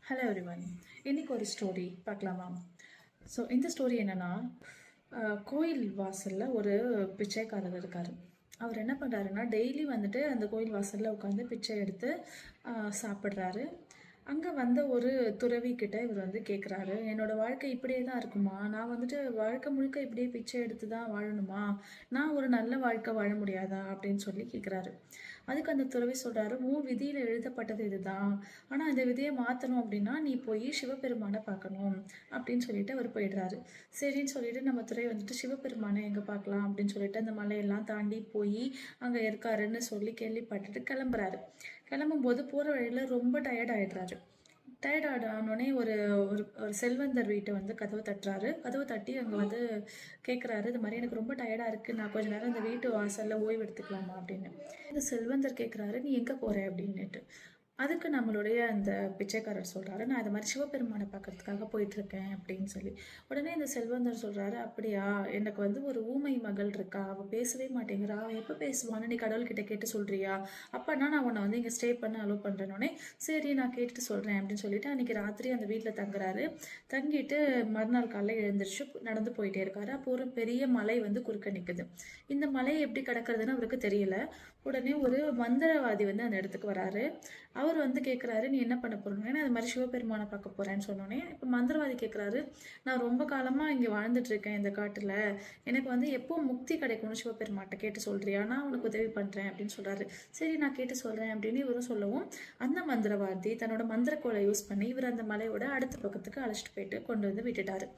Hello everyone. இன்னைக்கு ஒரு story பார்க்கலாமா? ஸோ இந்த ஸ்டோரி என்னன்னா, கோயில் வாசலில் ஒரு பிச்சைக்காரர் இருக்கார். அவர் என்ன பண்ணுறாருன்னா, டெய்லி வந்துட்டு அந்த கோயில் வாசலில் உட்காந்து பிச்சை எடுத்து சாப்பிட்றாரு. அங்கே வந்த ஒரு துறவி கிட்ட இவர் வந்து கேட்குறாரு, என்னோட வாழ்க்கை இப்படியே தான் இருக்குமா? நான் வந்துட்டு வாழ்க்கை முழுக்க இப்படியே பிச்சை எடுத்து தான் வாழணுமா? நான் ஒரு நல்ல வாழ்க்கை வாழ முடியாதா அப்படின்னு சொல்லி கேட்குறாரு. அதுக்கு அந்த துறவி சொல்கிறாரு, உன் விதியில் எழுதப்பட்டது இதுதான், ஆனால் இந்த விதியை மாற்றணும் அப்படின்னா நீ போய் சிவபெருமானை பார்க்கணும் அப்படின்னு சொல்லிட்டு அவர் போயிடுறாரு. சரின்னு சொல்லிட்டு நம்ம துறை வந்துட்டு சிவபெருமானை எங்கே பார்க்கலாம் அப்படின்னு சொல்லிட்டு அந்த மலையெல்லாம் தாண்டி போய் அங்கே இருக்காருன்னு சொல்லி கேள்விப்பட்டுட்டு கிளம்புறாரு. கிளம்பும்போது போகிற வழியில் ரொம்ப டயர்ட் ஆயிடுறாரு. டயர்ட் ஆனோடனே ஒரு ஒரு ஒரு செல்வந்தர் வீட்டை வந்து கதவு தட்டுறாரு. கதவு தட்டி அங்கே வந்து கேட்குறாரு, இது மாதிரி எனக்கு ரொம்ப டயர்டாக இருக்குது, நான் கொஞ்ச நேரம் இந்த வீட்டு வாசலில் ஓய்வு எடுத்துக்கலாமா அப்படின்னு. இந்த செல்வந்தர் கேட்குறாரு, நீ எங்கே போகிற அப்படின்னுட்டு. அதுக்கு நம்மளுடைய அந்த பிச்சைக்காரர் சொல்கிறாரு, நான் இது மாதிரி சிவபெருமானை பார்க்கறதுக்காக போயிட்டுருக்கேன் அப்படின்னு சொல்லி. உடனே இந்த செல்வந்தர் சொல்கிறாரு, அப்படியா, எனக்கு வந்து ஒரு ஊமை மகள் இருக்கா, அவள் பேசவே மாட்டேங்கிறா, அவள் எப்போ பேசுவான்னு நீ கடவுள்கிட்ட கேட்டு சொல்கிறியா? அப்போனா நான் உன்னை வந்து இங்கே ஸ்டே பண்ண அலோவ் பண்ணுறேன்னொடனே, சரி நான் கேட்டுட்டு சொல்கிறேன் அப்படின்னு சொல்லிட்டு அன்றைக்கி ராத்திரி அந்த வீட்டில் தங்குறாரு. தங்கிட்டு மறுநாள் காலையில் எழுந்திரிச்சு நடந்து போயிட்டே இருக்காரு. அப்போ ஒரு பெரிய மலை வந்து குறுக்க நிற்குது. இந்த மலையை எப்படி கடக்கிறதுன்னு அவருக்கு தெரியல. உடனே ஒரு மந்திரவாதி வந்து அந்த இடத்துக்கு வராரு. அவர் வந்து கேட்குறாரு, நீ என்ன பண்ண போறேன்னு. அது மாதிரி சிவபெருமானை பார்க்க போறேன்னு சொன்னோன்னே, இப்போ மந்திரவாதி கேட்குறாரு, நான் ரொம்ப காலமாக இங்கே வாழ்ந்துட்டு இருக்கேன் இந்த காட்டில், எனக்கு வந்து எப்போ முக்தி கிடைக்கும்னு சிவபெருமாட்ட கேட்டு சொல்றியா, நான் உனக்கு உதவி பண்ணுறேன் அப்படின்னு சொல்கிறாரு. சரி நான் கேட்டு சொல்கிறேன் அப்படின்னு இவரும் சொல்லவும், அந்த மந்திரவாதி தன்னோட மந்திரக்கோலை யூஸ் பண்ணி இவர் அந்த மலையோட அடுத்த பக்கத்துக்கு அழைச்சிட்டு போயிட்டு கொண்டு வந்து விட்டுட்டாரு.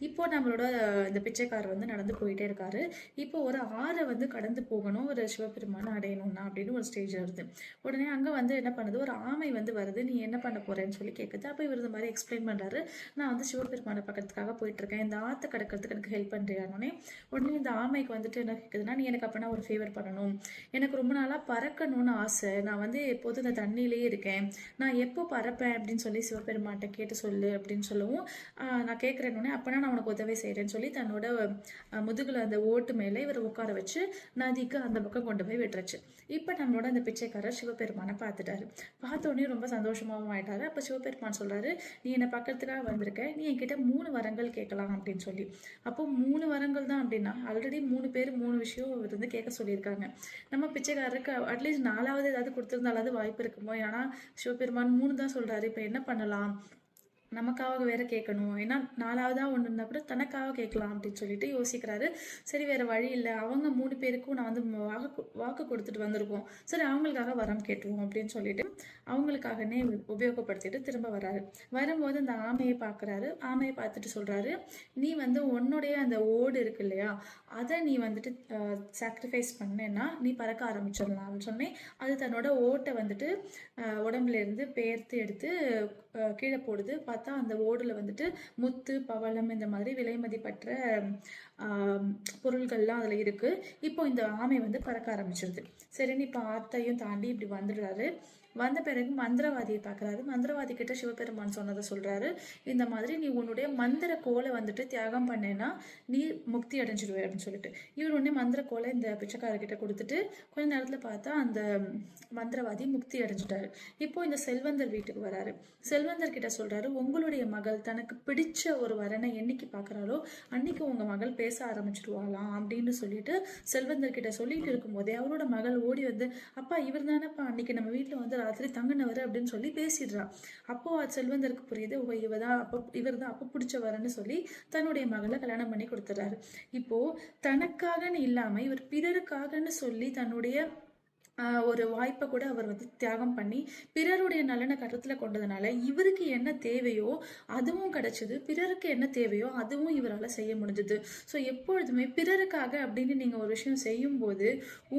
இப்போ நம்மளோட இந்த பிச்சைக்காரர் வந்து நடந்து போயிட்டே இருக்காரு. இப்போ ஒரு ஆறை வந்து கடந்து போகணும், ஒரு சிவபெருமானை அடையணும்னா அப்படின்னு ஒரு ஸ்டேஜ் வருது. உடனே அங்கே வந்து என்ன பண்ணுது, ஒரு ஆமை வந்து வருது, நீ என்ன பண்ண போறேன்னு சொல்லி கேட்குது. அப்போ இவர் இந்த மாதிரி எக்ஸ்பிளைன் பண்ணுறாரு, நான் வந்து சிவபெருமானை பார்க்கறதுக்காக போயிட்டுருக்கேன், இந்த ஆற்றை கடக்கிறதுக்கு எனக்கு ஹெல்ப் பண்ணுறியானோடனே, உடனே இந்த ஆமைக்கு வந்துட்டு என்ன கேட்குதுன்னா, நீ எனக்கு அப்போனா ஒரு ஃபேவர் பண்ணணும், எனக்கு ரொம்ப நாளாக பறக்கணும்னு ஆசை, நான் வந்து எப்போதும் இந்த தண்ணியிலேயே இருக்கேன், நான் எப்போ பறப்பேன் அப்படின்னு சொல்லி சிவபெருமான்கிட்ட கேட்டு சொல்லு அப்படின்னு சொல்லவும், நான் கேட்குறேன்னொடனே அப்போனா நான் உனக்கு உதவி செய்கிறேன்னு சொல்லி தன்னோட முதுகில் அந்த ஓட்டு மேலே இவர் உட்கார வச்சு நதிக்கு அந்த பக்கம் கொண்டு போய் விட்டுருச்சு. இப்போ நம்மளோட அந்த பிச்சைக்காரர் சிவபெருமானை பார்த்துட்டாரு. பார்த்தோன்னே ரொம்ப சந்தோஷமாகவும் ஆயிட்டாரு. அப்போ சிவபெருமான் சொல்றாரு, நீ என்னை பக்கத்துக்காக வந்திருக்க, நீ என்கிட்ட 3 வரங்கள் கேட்கலாம் அப்படின்னு சொல்லி. அப்போ 3 வரங்கள் தான் அப்படின்னா, ஆல்ரெடி 3 பேர் 3 விஷயம் இவர் வந்து கேட்க சொல்லியிருக்காங்க. நம்ம பிச்சைக்காரருக்கு அட்லீஸ்ட் 4வது ஏதாவது கொடுத்துருந்தாலாவது வாய்ப்பு இருக்குமோ? ஏன்னா சிவபெருமான் 3 தான் சொல்றாரு. இப்போ என்ன பண்ணலாம், நமக்காக வேற கேட்கணும், ஏன்னா 4வதா ஒன்று இருந்தால் கூட தனக்காக கேட்கலாம் அப்படின்னு சொல்லிட்டு யோசிக்கிறாரு. சரி வேற வழி இல்லை, அவங்க 3 பேருக்கும் நான் வந்து வாக்கு கொடுத்துட்டு வந்திருக்கோம், சரி அவங்களுக்காக வரம் கேட்டுருவோம் அப்படின்னு சொல்லிட்டு அவங்களுக்காகனே உபயோகப்படுத்திட்டு திரும்ப வராரு. வரும்போது அந்த ஆமையை பார்க்குறாரு. ஆமையை பார்த்துட்டு சொல்றாரு, நீ வந்து உன்னுடைய அந்த ஓடு இருக்கு இல்லையா, அதை நீ வந்துட்டு சாக்ரிஃபைஸ் பண்ணேன்னா நீ பறக்க ஆரம்பிச்சிடலாம் அப்படின்னு சொன்னேன். அது தன்னோட ஓட்டை வந்துட்டு உடம்புல இருந்து பெயர்த்து எடுத்து கீழே போடுது. பார்த்தா அந்த ஓடுல வந்துட்டு முத்து பவளம் இந்த மாதிரி விலை மதிப்பற்ற பொருள்கள்லாம் அதில் இருக்கு. இப்போ இந்த ஆமை வந்து பறக்க ஆரம்பிச்சிருது. சரின்னு இப்போ ஆத்தையும் தாண்டி இப்படி வந்துடுறாரு. வந்த பிறகு மந்திரவாதியை பார்க்குறாரு. மந்திரவாதி கிட்ட சிவபெருமான் சொன்னதை சொல்றாரு, இந்த மாதிரி நீ உன்னுடைய மந்திர கோலை வந்துட்டு தியாகம் பண்ணேன்னா நீ முக்தி அடைஞ்சிடுவே அப்படின்னு சொல்லிட்டு. இவர் உடனே மந்திர கோலை இந்த பிச்சைக்காரர்கிட்ட கொடுத்துட்டு கொஞ்ச நேரத்தில் பார்த்தா அந்த மந்திரவாதி முக்தி அடைஞ்சிட்டாரு. இப்போ இந்த செல்வந்தர் வீட்டுக்கு வராரு. செல்வந்தர் கிட்ட சொல்றாரு, உங்களுடைய மகள் தனக்கு பிடிச்ச ஒரு வரனை என்னைக்கு பார்க்குறாளோ அன்னைக்கு உங்க மகள் பேச ஆரம்பிச்சிடுவாளாம் அப்படின்னு சொல்லிட்டு செல்வந்தர் கிட்ட சொல்லிட்டு இருக்கும்போதே அவரோட மகள் ஓடி வந்து, அப்பா இவர் தானப்பா அன்னைக்கு நம்ம வீட்டில் வந்து ராத்திரி தங்கினவர் அப்படின்னு சொல்லி பேசிடுறான். அப்போ அது செல்வந்தருக்கு புரியுது, ஓ இவர் தான் அப்போ பிடிச்சவர்னு சொல்லி தன்னுடைய மகளை கல்யாணம் பண்ணி கொடுத்துறாரு. இப்போ தனக்காகன்னு இல்லாம இவர் பிறருக்காகன்னு சொல்லி தன்னுடைய ஒரு வாய்ப்பை கூட அவர் வந்து தியாகம் பண்ணி பிறருடைய நலனை கருத்தில் கொண்டதுனால இவருக்கு என்ன தேவையோ அதுவும் கிடைச்சது, பிறருக்கு என்ன தேவையோ அதுவும் இவரால் செய்ய முடிஞ்சது. ஸோ எப்பொழுதுமே பிறருக்காக அப்படின்னு நீங்கள் ஒரு விஷயம் செய்யும்போது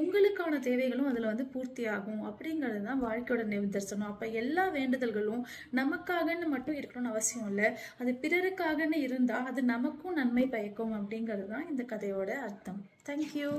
உங்களுக்கான தேவைகளும் அதில் வந்து பூர்த்தி ஆகும் அப்படிங்கிறது தான் வாழ்க்கையோட நிதர்சனம். அப்போ எல்லா வேண்டுதல்களும் நமக்காகன்னு மட்டும் இருக்கணும்னு அவசியம் இல்லை, அது பிறருக்காகன்னு இருந்தால் அது நமக்கும் நன்மை பயக்கும் அப்படிங்கிறது தான் இந்த கதையோட அர்த்தம். தேங்க்யூ.